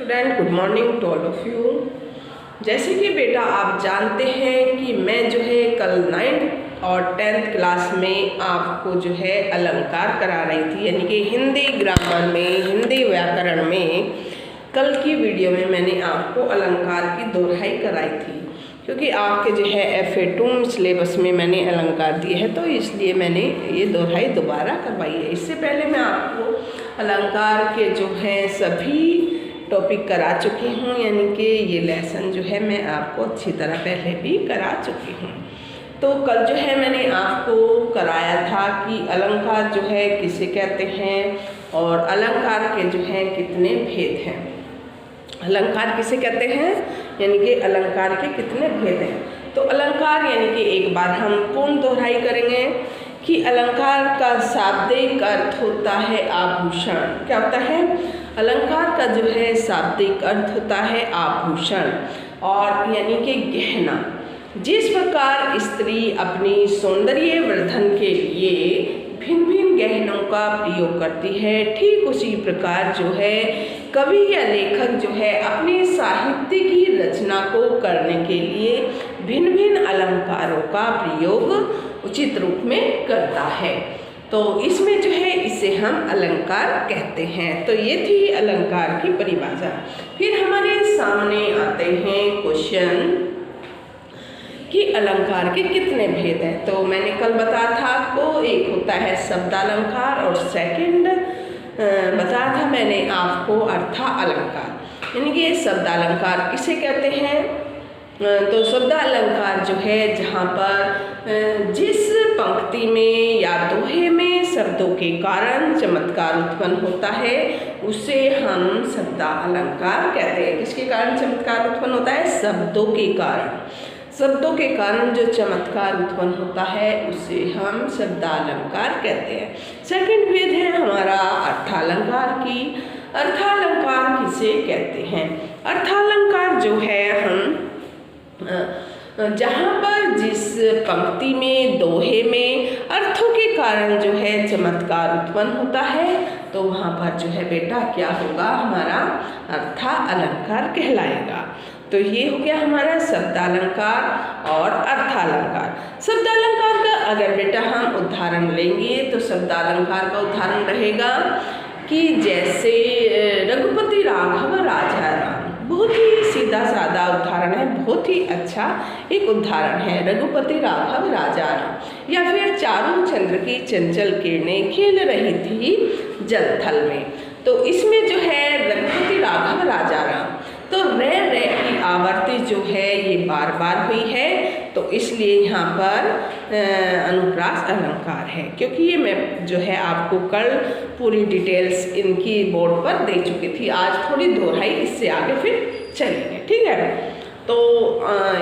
Student, good morning to all of you. जैसे कि बेटा आप जानते हैं कि मैं जो है कल 9th और 10th क्लास में आपको जो है अलंकार करा रही थी, यानी कि हिंदी ग्रामर में, हिंदी व्याकरण में। कल की वीडियो में मैंने आपको अलंकार की दोहराई कराई थी, क्योंकि आपके जो है FA2 सिलेबस में मैंने अलंकार दिए हैं, तो इसलिए मैंने ये दोहराई दोबारा करवाई है। इससे पहले मैं आपको अलंकार के जो हैं सभी टॉपिक करा चुकी हूँ, यानी कि ये लेसन जो है मैं आपको अच्छी तरह पहले भी करा चुकी हूँ। तो कल जो है मैंने आपको कराया था कि अलंकार जो है किसे कहते हैं और अलंकार के जो है कितने भेद हैं। अलंकार किसे कहते हैं, यानी कि अलंकार के कितने भेद हैं। तो अलंकार यानी कि एक बार हम पूर्ण दोहराई करेंगे कि अलंकार का शाब्दिक अर्थ होता है आभूषण। क्या होता है? अलंकार का जो है शाब्दिक अर्थ होता है आभूषण, और यानी कि गहना। जिस प्रकार स्त्री अपनी सौंदर्य वर्धन के लिए भिन्न भिन्न गहनों का प्रयोग करती है, ठीक उसी प्रकार जो है कवि या लेखक जो है अपने साहित्य की रचना को करने के लिए भिन्न भिन्न अलंकारों का प्रयोग उचित रूप में करता है। तो इसमें जो है इसे हम अलंकार कहते हैं। तो ये थी अलंकार की परिभाषा। फिर हमारे सामने आते हैं क्वेश्चन कि अलंकार के कितने भेद हैं। तो मैंने कल बताया था आपको, एक होता है शब्दालंकार और सेकंड बताया था मैंने आपको अर्थालंकार। यानी कि शब्दालंकार किसे कहते हैं? तो शब्दालंकार जो है जहाँ पर जिस पंक्ति में या दोहे में शब्दों के कारण चमत्कार उत्पन्न होता है उसे हम शब्दालंकार कहते हैं। किसके कारण चमत्कार उत्पन्न होता है? शब्दों के कारण। शब्दों के कारण जो चमत्कार उत्पन्न होता है उसे हम शब्दालंकार कहते हैं। सेकंड भेद है हमारा अर्थालंकार की। अर्थालंकार किसे कहते हैं? अर्थालंकार जो है हम जहाँ पर जिस पंक्ति में, दोहे में अर्थों के कारण जो है चमत्कार उत्पन्न होता है तो वहाँ पर जो है बेटा क्या होगा? हमारा अर्थालंकार कहलाएगा। तो ये हो गया हमारा शब्दालंकार और अर्थालंकार। शब्दालंकार का अगर बेटा हम उदाहरण लेंगे तो शब्दालंकार का उदाहरण रहेगा कि जैसे रघुपति राघव राजा राम। बहुत ही सीधा साधा उदाहरण है, बहुत ही अच्छा एक उदाहरण है रघुपति राघव राजा राम। या फिर चारू चंद्र की चंचल किरणें खेल रही थी जल थल में। तो इसमें जो है रघुपति राघव राजा राम, तो रे की आवर्ती जो है ये बार बार हुई है, तो इसलिए यहाँ पर अनुप्रास अलंकार है। क्योंकि ये मैं जो है आपको कल पूरी डिटेल्स इनकी बोर्ड पर दे चुकी थी। आज थोड़ी दोहराई, इससे आगे फिर चलेंगे, ठीक है। तो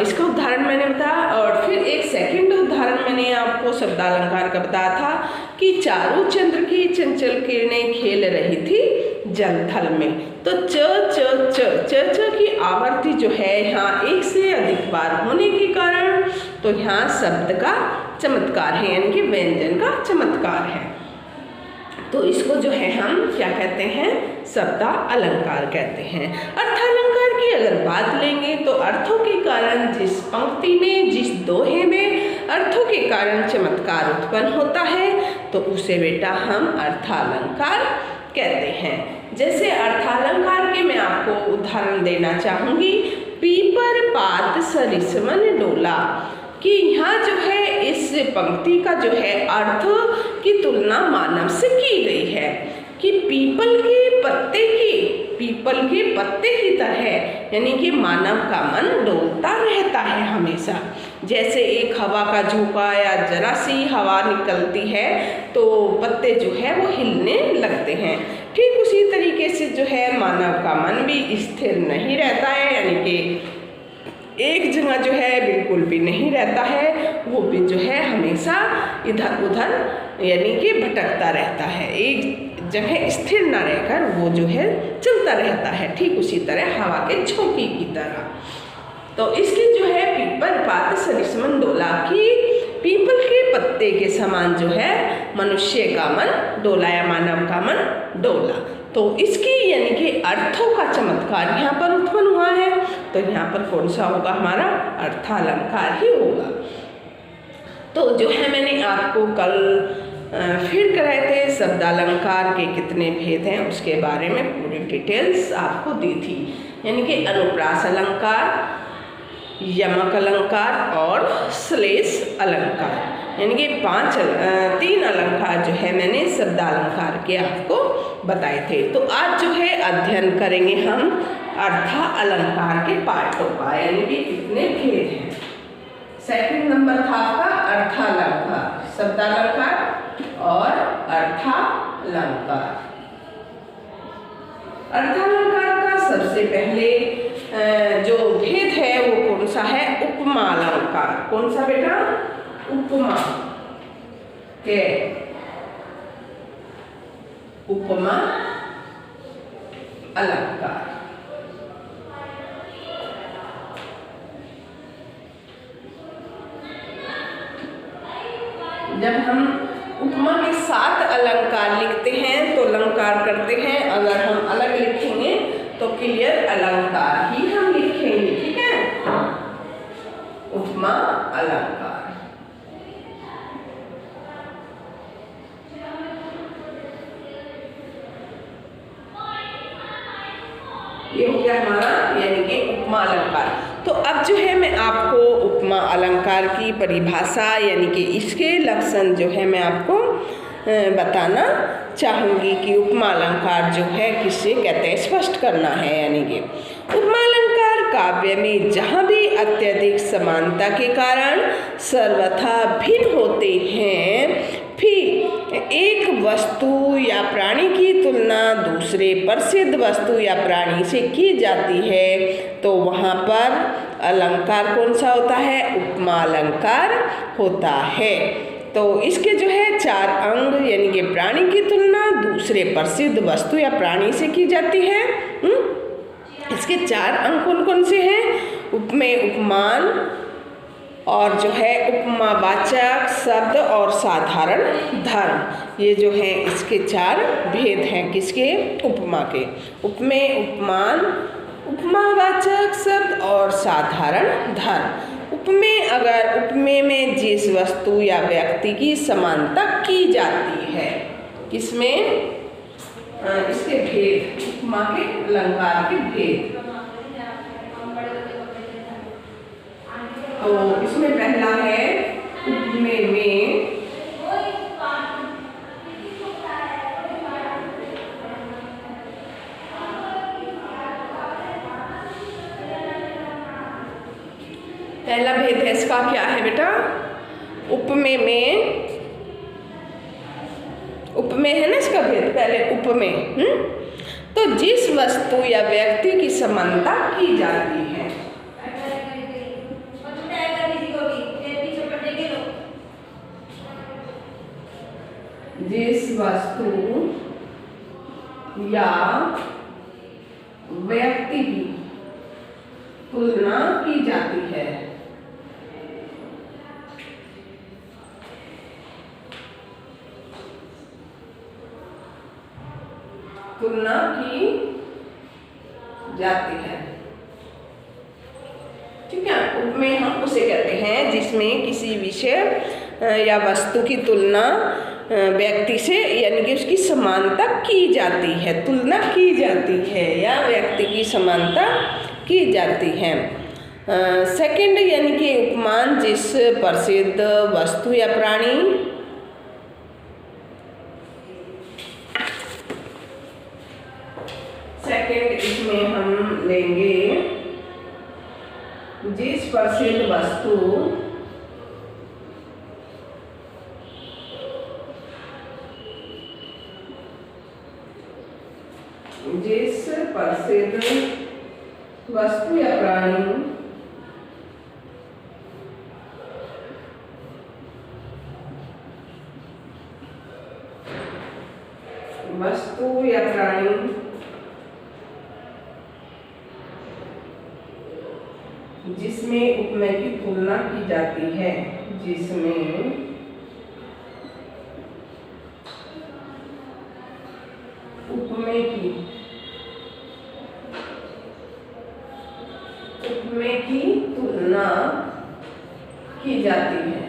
इसका उदाहरण मैंने बताया, और फिर एक सेकंड उदाहरण मैंने आपको शब्दालंकार का बताया था कि चारू चंद्र की चंचल किरणें खेल रही थी जल थल में। तो च की आवर्ती जो है यहाँ एक से अधिक बार होने के कारण तो यहाँ शब्द का चमत्कार है, यानी कि व्यंजन का चमत्कार है। तो इसको जो है हम क्या कहते हैं? शब्दालंकार कहते हैं। अर्थालंकार की अगर बात लेंगे तो अर्थों के कारण जिस पंक्ति में, जिस दोहे में अर्थों के कारण चमत्कार उत्पन्न होता है तो उसे बेटा हम अर्थालंकार कहते हैं। जैसे अर्थालंकार के मैं आपको उदाहरण देना चाहूँगी, पीपर पात सरिस मन डोला, कि यहाँ जो है इस पंक्ति का जो है अर्थ की तुलना मानव से की गई है कि पीपल के पत्ते की तरह, यानी कि मानव का मन डोलता रहता है हमेशा। जैसे एक हवा का झोंका या जरा सी हवा निकलती है तो पत्ते जो है वो हिलने लगते हैं। ठीक उसी तरीके से जो है मानव का मन भी स्थिर नहीं रहता है, यानी कि एक जगह जो है बिल्कुल भी नहीं रहता है, वो भी जो है हमेशा इधर उधर यानी कि भटकता रहता है। एक जगह स्थिर न रहकर वो जो है चलता रहता है, ठीक उसी तरह हवा के झोंके की तरह। तो इसकी जो है पीपल पात सरिस मन डोला, कि पीपल के पत्ते के समान जो है मनुष्य का मन डोला या मानव का मन डोला। तो इसकी यानी कि अर्थों का चमत्कार यहाँ पर उत्पन्न हुआ है, तो यहाँ पर कौन सा होगा, हमारा अर्थालंकार ही होगा। तो जो है मैंने आपको कल फिर कराए थे शब्दालंकार के कितने भेद हैं उसके बारे में पूरी डिटेल्स आपको दी थी, यानी कि अनुप्रास अलंकार, यमक अलंकार और श्लेष अलंकार, यानी कि 3 अलंकार जो है मैंने शब्दालंकार के आपको बताए थे। तो आज जो है अध्ययन करेंगे हम अर्था अलंकार के पार्टों का, यानी कि कितने भेद हैं। सेकंड नंबर था आपका अर्थालंकार, शब्दालंकार और अर्थालंकार। अर्थालंकार का सबसे पहले जो भेद है वो कौन सा है, उपमा अलंकार। कौन सा बेटा, उपमा के उपमा अलंकार। जब हम उपमा के साथ अलंकार लिखते हैं तो अलंकार करते हैं, अगर हम अलग लिखेंगे तो क्लियर अलंकार ही हम लिखेंगे, ठीक है। उपमा अलंकार ये हो गया हमारा, यानी कि उपमा अलंकार। तो अब जो है मैं आपको उपमा अलंकार की परिभाषा यानी कि इसके लक्षण जो है मैं आपको बताना चाहूँगी कि उपमा अलंकार जो है किससे कहते हैं, स्पष्ट करना है। यानी कि उपमा अलंकार काव्य में जहाँ भी अत्यधिक समानता के कारण सर्वथा भिन्न होते हैं, फिर एक वस्तु या प्राणी की तुलना दूसरे प्रसिद्ध वस्तु या प्राणी से की जाती है, तो वहाँ पर अलंकार कौन सा होता है, उपमा अलंकार होता है। तो इसके जो है 4 अंग, यानी कि प्राणी की तुलना दूसरे प्रसिद्ध वस्तु या प्राणी से की जाती है। इसके 4 अंग कौन कौन से हैं, उपमेय, उपमान और जो है उपमावाचक शब्द और साधारण धर्म। ये जो है इसके 4 भेद हैं, किसके, उपमा के। उपमेय, उपमान, उपमावाचक शब्द और साधारण धर्म। उपमेय, अगर उपमेय में जिस वस्तु या व्यक्ति की समानता की जाती है, किसमें, इसके भेद, उपमा के अलंकार के भेद। तो इसमें पहला है उपमेय में पहला भेद है इसका, क्या है बेटा, उपमेय में, उपमेय है ना इसका भेद, पहले उपमेय, तो जिस वस्तु या व्यक्ति की समानता की जाती है, जिस वस्तु या व्यक्ति की तुलना की जाती है, तुलना की जाती है, ठीक है। उपमेय हम उसे कहते हैं जिसमें किसी विषय या वस्तु की तुलना व्यक्ति से, यानी कि उसकी समानता की जाती है, तुलना की जाती है या व्यक्ति की समानता की जाती है। सेकंड, यानी कि उपमान, जिस प्रसिद्ध वस्तु या प्राणी, सेकंड इसमें हम लेंगे जिस प्रसिद्ध वस्तु या प्राणी जिसमें उपमेय की तुलना की जाती है, जिसमें उपमेय की उपमेय की तुलना की जाती है।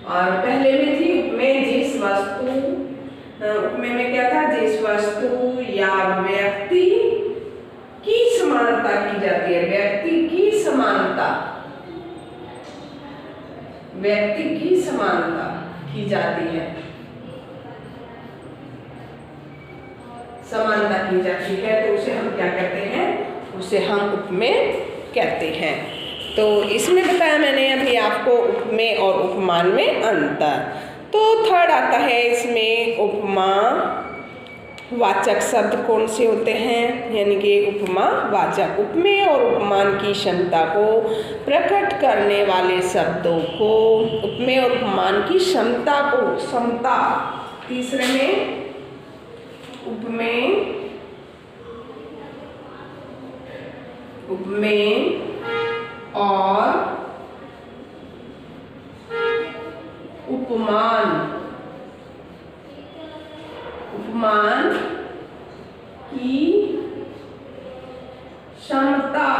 और पहले में थी उपमेय जिस वस्तु, उपमेय में क्या था, जिस वस्तु या व्यक्ति की समानता की जाती है, व्यक्ति की समानता, व्यक्ति की समानता की जाती है, समानता की जाती है, तो उसे हम क्या कहते हैं, उसे हम उपमेय कहते हैं। तो इसमें बताया मैंने अभी आपको उपमेय और उपमान में अंतर। तो थर्ड आता है इसमें उपमा वाचक शब्द कौन से होते हैं, यानी कि उपमा वाचक, उपमेय और उपमान की क्षमता को प्रकट करने वाले शब्दों को, उपमेय और उपमान की क्षमता को, क्षमता, तीसरे में उपमेय, उपमेय और उपमान, उपमान की क्षमता,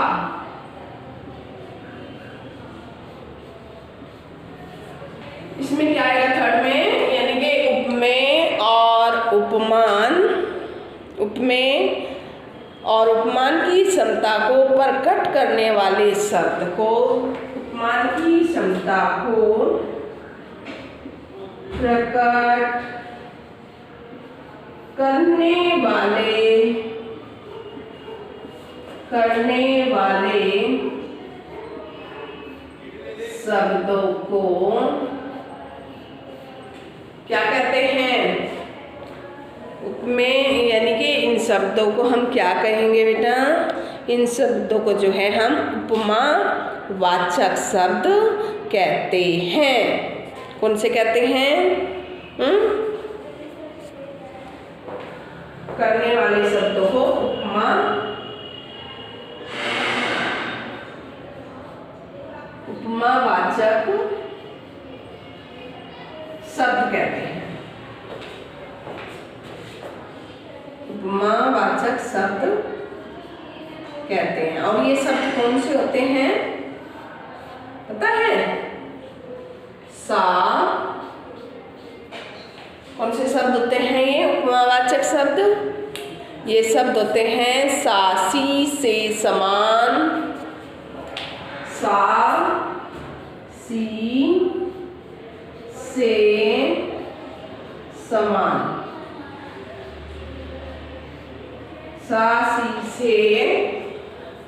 इसमें क्या आएगा थर्ड में, यानी कि उपमेय और उपमान, उपमेय और उपमान की क्षमता को प्रकट करने वाले शब्द को, उपमान की क्षमता को प्रकट करने वाले शब्दों को क्या कहते हैं, उपमेय, यानी कि इन शब्दों को हम क्या कहेंगे बेटा, इन शब्दों को जो है हम उपमा वाचक शब्द कहते हैं। कौन से कहते हैं, करने वाले शब्दों को उपमा, उपमा वाचक शब्द कहते हैं, उपमा वाचक शब्द कहते हैं। और ये शब्द कौन से होते हैं पता है, सा, कौन से शब्द होते हैं ये उपमावाचक शब्द, ये शब्द होते हैं सा सी से समान, सा सी से समान, सा सी से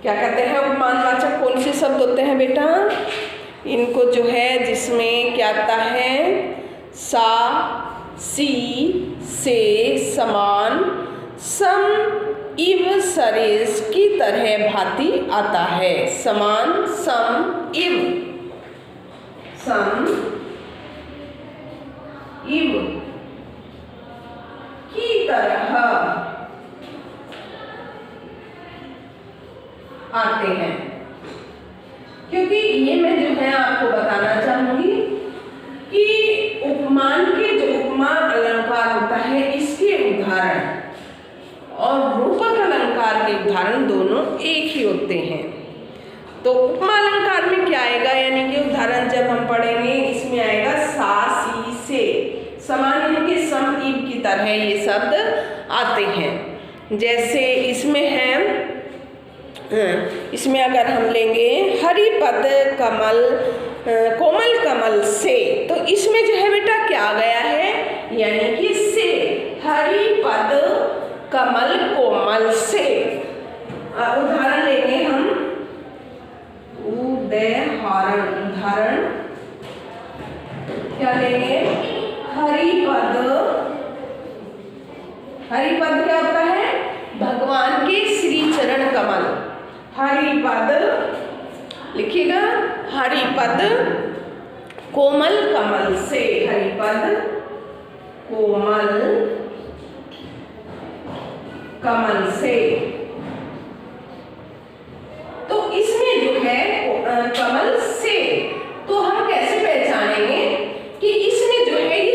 क्या कहते हैं, उपमानवाचक कौन से शब्द होते हैं बेटा, इनको जो है जिसमें क्या आता है, सा सी से समान, सम इव सरेस की तरह भांति आता है, समान सम इव, सम इव की तरह आते हैं। क्योंकि ये मैं जो है आपको बताना चाहूंगी कि उपमान के जो उपमा अलंकार होता है इसके उदाहरण और रूपक अलंकार के उदाहरण दोनों एक ही होते हैं। तो उपमा अलंकार में क्या आएगा, यानी कि उदाहरण जब हम पढ़ेंगे इसमें आएगा सा सी से समान, यानी कि सम इव की तरह ये शब्द आते हैं। जैसे इसमें है, इसमें अगर हम लेंगे हरिपद कमल, कोमल कमल से, तो इसमें जो है बेटा क्या आ गया है, यानी कि से, हरिपद कमल कोमल से। उदाहरण लेंगे हम, उदाहरण, उदाहरण क्या लेंगे, हरिपद, हरिपद क्या होता है, भगवान के श्री चरण कमल, हरिपद लिखिएगा, हरिपद कोमल कमल से, हरिपद कोमल कमल से। तो इसमें जो है कमल से, तो हम कैसे पहचानेंगे कि इसमें जो है ये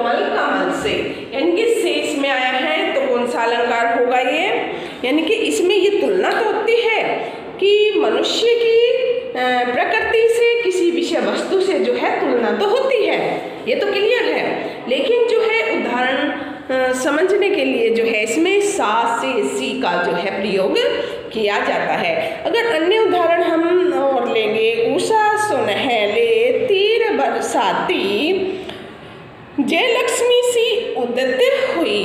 कोमल कमल से, यानी कि से इसमें आया है तो कौन सा अलंकार होगा ये, यानी कि इसमें ये तुलना तो होती है कि मनुष्य की प्रकृति से किसी विषय वस्तु से जो है तुलना तो होती है, ये तो क्लियर है। लेकिन जो है उदाहरण समझने के लिए जो है इसमें सा से सी का जो है प्रयोग किया जाता है। अगर अन्य उदाहरण हम और लेंगे, उषा सुनहले तीर बरसाती, जय लक्ष्मी सी उदित हुई,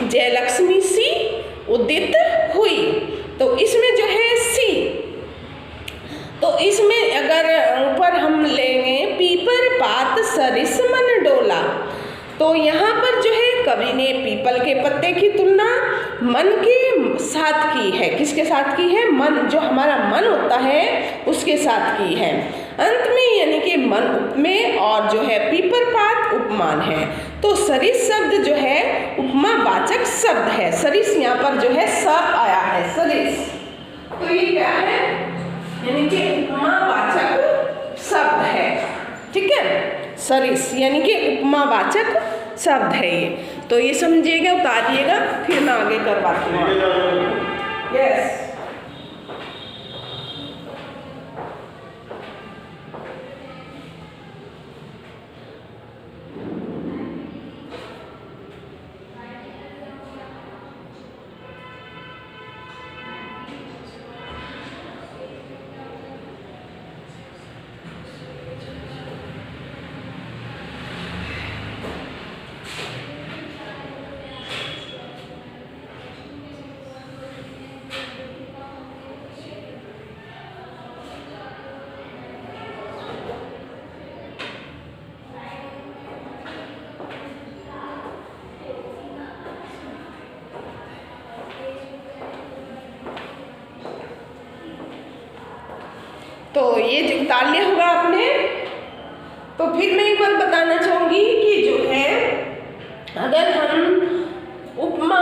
जय लक्ष्मी सी उदित हुई, तो इसमें जो है सी, तो इसमें अगर ऊपर हम लेंगे पीपर पात सरिस मन डोला, तो यहाँ पर जो है कवि ने पीपल के पत्ते की तुलना मन के साथ की है। किसके साथ की है? मन, जो हमारा मन होता है उसके साथ की है। अंत में यानी कि मन उपमेय और जो है पीपर पात उपमान है। तो सरिस शब्द जो है उपमावाचक शब्द है। सरिस यहाँ पर जो है स आया है, सरिस, तो ये क्या है? यानी कि उपमावाचक शब्द है। ठीक है, सरिस यानी कि उपमावाचक शब्द है ये। तो ये समझिएगा, उतारिएगा, फिर मैं आगे करवाती हूँ। यस, तो ये जो उतार लिया होगा आपने। तो फिर मैं एक बात बताना चाहूँगी कि जो है अगर हम उपमा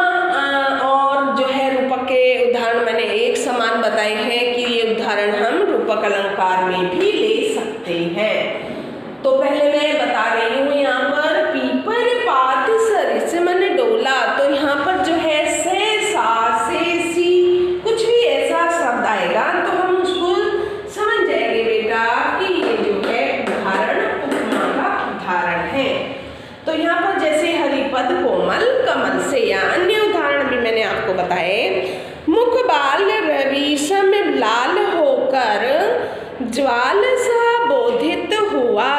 और जो है रूपक के उदाहरण मैंने एक समान बताए हैं कि ये उदाहरण हम रूपक अलंकार में भी ले सकते हैं। तो पहले मैं बता रही हूँ यहाँ पर पीपर पात सरिस मन डोला, तो यहाँ पर जो है से सा से सी कुछ भी ऐसा शब्द आएगा तो हम उसको समझ जाएंगे बेटा कि ये जो है उदाहरण उपमा का उदाहरण है। तो यहाँ पर जैसे हरिपद कोमल कमल से, या अन्य उदाहरण भी मैंने आपको बताए। मुख बाल रवि सम लाल होकर ज्वाल सा बोधित हुआ,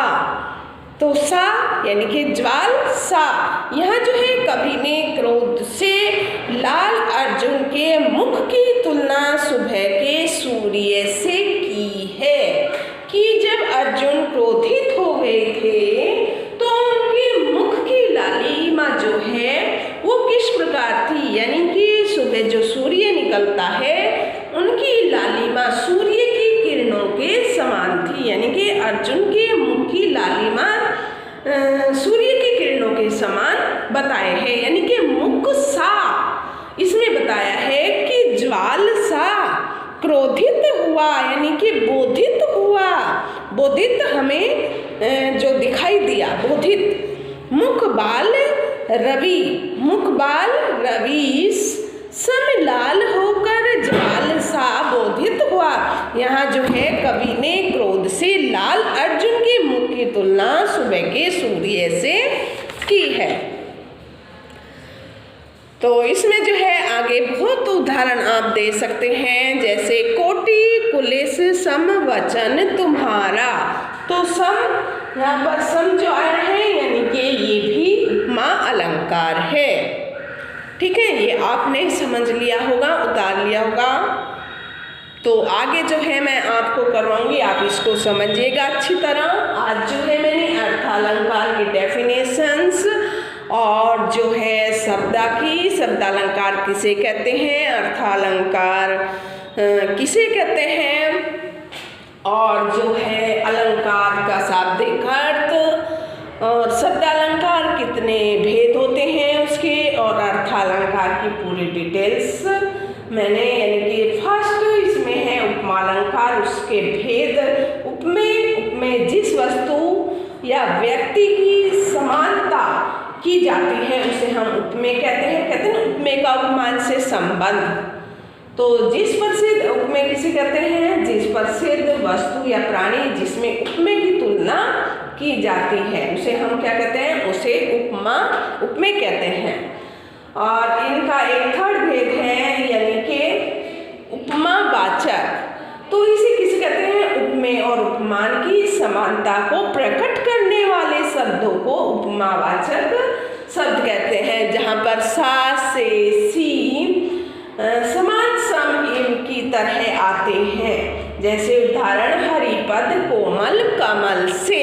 तो सा यानी कि ज्वाल सा, यहाँ जो है कवि ने क्रोध से लाल अर्जुन के मुख की तुलना सुबह के सूर्य से की है कि जब अर्जुन क्रोधित हो गए थे तो उनके मुख की लालिमा जो है वो किस प्रकार थी, यानी कि सुबह जो सूर्य निकलता है उनकी लालिमा सूर्य की किरणों के समान थी, यानी कि अर्जुन के मुख की लालिमा सूर्य की किरणों के समान बताए हैं, यानी कि मुख सा इसमें बताया है कि ज्वाल सा क्रोधित हुआ, यानी कि बोधित हुआ। बोधित हमें जो दिखाई दिया, बोधित। मुख बाल रवि, मुख बाल रवि सम लाल होकर ज्वाल सा बोधित हुआ, यहाँ जो है कवि ने क्रोध से लाल अर्जुन के मुख की तुलना सुबह के सूर्य से की है। तो इसमें जो है आगे बहुत उदाहरण आप दे सकते हैं, जैसे कोटि कुलिस सम वचन तुम्हारा, तो सम यहाँ पर सम जो आया है यानी कि ये भी उपमा अलंकार है। ठीक है, ये आपने समझ लिया होगा, उतार लिया होगा। तो आगे जो है मैं आपको करवाऊंगी, आप इसको समझिएगा अच्छी तरह। आज जो है मैंने अर्थालंकार की डेफिनेशंस और जो है शब्दालंकार किसे कहते हैं, अर्थालंकार किसे कहते हैं, और जो है अलंकार का शाब्दिक अर्थ और शब्दालंकार कितने भेद होते हैं उसके, और अर्थालंकार की पूरी डिटेल्स मैंने, यानी कि फर्स्ट इसमें है उपमालंकार, उसके भेद, उपमेय जिस वस्तु या व्यक्ति की समानता की जाती है उसे हम उपमेय कहते हैं ना उपमेय का उपमान से संबंध। तो जिस प्रसिद्ध उपमेय किसे कहते हैं? जिस प्रसिद्ध वस्तु या प्राणी जिसमें उपमेय की तुलना की जाती है उसे हम क्या कहते हैं? उसे उपमेय कहते हैं। और इनका एक थर्ड भेद है यानी कि उपमावाचक। तो इसे किसे कहते हैं? उपमेय और उपमान की समानता को प्रकट करने वाले शब्दों को उपमावाचक शब्द कहते हैं, जहाँ पर सा से सी समान सम एम की तरह आते हैं। जैसे उदाहरण हरिपद कोमल कमल से।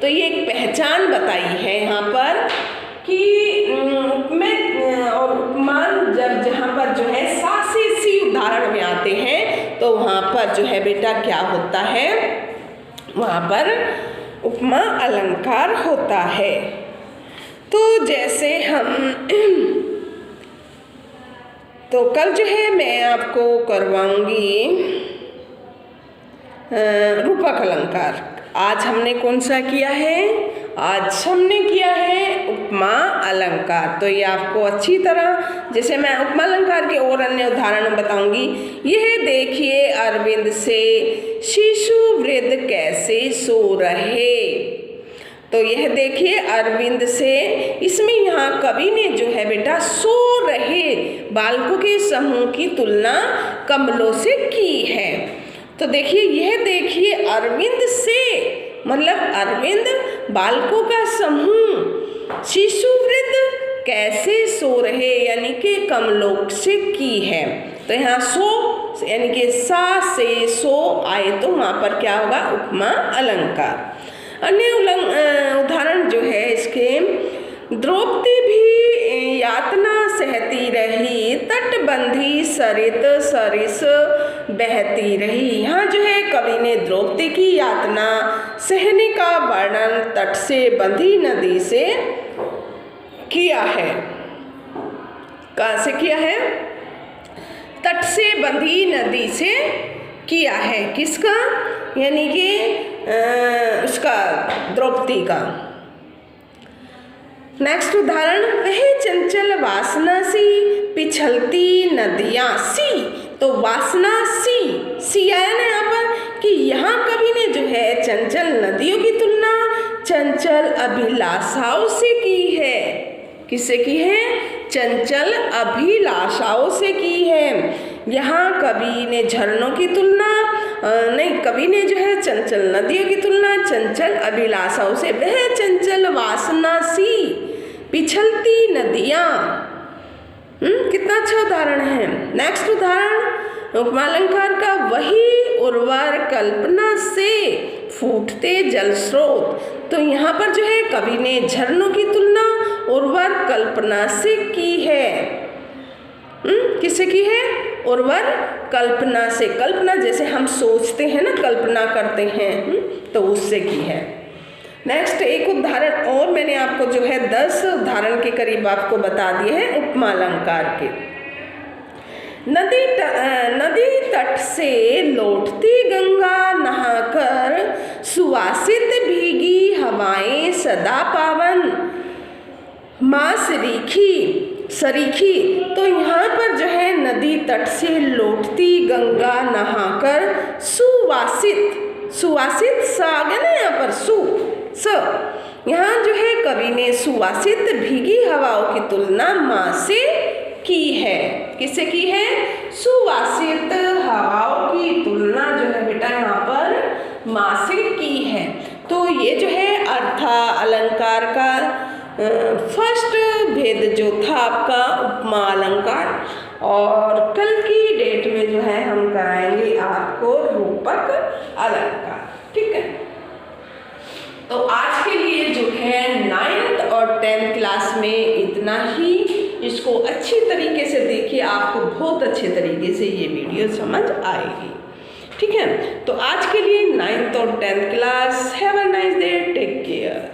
तो ये एक पहचान बताई है यहाँ पर कि उपमेय और उपमान जब जहाँ पर जो है सा से सी उदाहरण में आते हैं तो वहाँ पर जो है बेटा क्या होता है? वहाँ पर उपमा अलंकार होता है। तो जैसे हम तो कल जो है मैं आपको करवाऊंगी रूपक अलंकार। आज हमने कौन सा किया है? आज हमने किया है उपमा अलंकार। तो ये आपको अच्छी तरह, जैसे मैं उपमा अलंकार के और अन्य उदाहरण बताऊंगी। यह देखिए अरविंद से शिशु वृद्ध कैसे सो रहे। तो यह देखिए अरविंद से, इसमें यहाँ कवि ने जो है बेटा सो रहे बालकों के समूह की तुलना कमलों से की है। तो देखिए यह देखिए अरविंद से मतलब अरविंद बालकों का समूह शिशु वृद्ध कैसे सो रहे यानी कि कमलों से की है। तो यहाँ सो यानी कि सा से सो आए तो वहाँ पर क्या होगा? उपमा अलंकार। अन्य उदाहरण जो है इसके, द्रौपदी भी यातना सहती रही तटबंधी सरित सरिस बहती रही। यहाँ जो है कवि ने द्रौपदी की यातना सहने का वर्णन तट से बंधी नदी से किया है। कहाँ से किया है? तट से बंधी नदी से किया है। किसका? यानी कि उसका द्रौपदी का। नेक्स्ट उदाहरण, वह चंचल वासना सी पिछलती नदियाँ सी। तो वासना सी आया ना यहाँ पर कि यहाँ कवि ने जो है चंचल नदियों की तुलना चंचल अभिलाषाओं से की है। किससे की है? चंचल अभिलाषाओं से की है। यहाँ कवि ने झरनों की तुलना कवि ने जो है चंचल नदियों की तुलना चंचल अभिलाषाओं से। वह चंचल वासना सी पिछलती नदियाँ। कितना अच्छा उदाहरण है। नेक्स्ट उदाहरण उपमा अलंकार का, वही उर्वर कल्पना से फूटते जल स्रोत। तो यहाँ पर जो है कवि ने झरनों की तुलना उर्वर कल्पना से की है। किससे की है? उर्वर कल्पना से। कल्पना जैसे हम सोचते हैं ना, कल्पना करते हैं, तो उससे की है। नेक्स्ट एक उदाहरण और मैंने आपको जो है 10 उदाहरण के करीब आपको बता दिए हैं उपमा अलंकार के। नदी तट से लौटती गंगा नहाकर सुवासित भीगी हवाएं सदा पावन माँ सरीखी। तो यहाँ पर जो है नदी तट से लौटती गंगा नहाकर सुवासित सा आ गया ना यहाँ पर यहाँ जो है कवि ने सुवासित भीगी हवाओं की तुलना माँ से की है। किससे की है? सुवासित हवाओं की तुलना जो है बेटा यहाँ पर माँ से की है। तो ये जो है अर्थ अलंकार का फर्स्ट भेद जो था आपका उपमा अलंकार। और कल की डेट में जो है हम कराएंगे आपको रूपक अलंकार। ठीक है, तो आज के लिए जो है 9th और 10th क्लास में इतना ही। इसको अच्छी तरीके से देखिए, आपको बहुत अच्छे तरीके से ये वीडियो समझ आएगी। ठीक है, तो आज के लिए 9th और 10th class. Have a nice day, take care.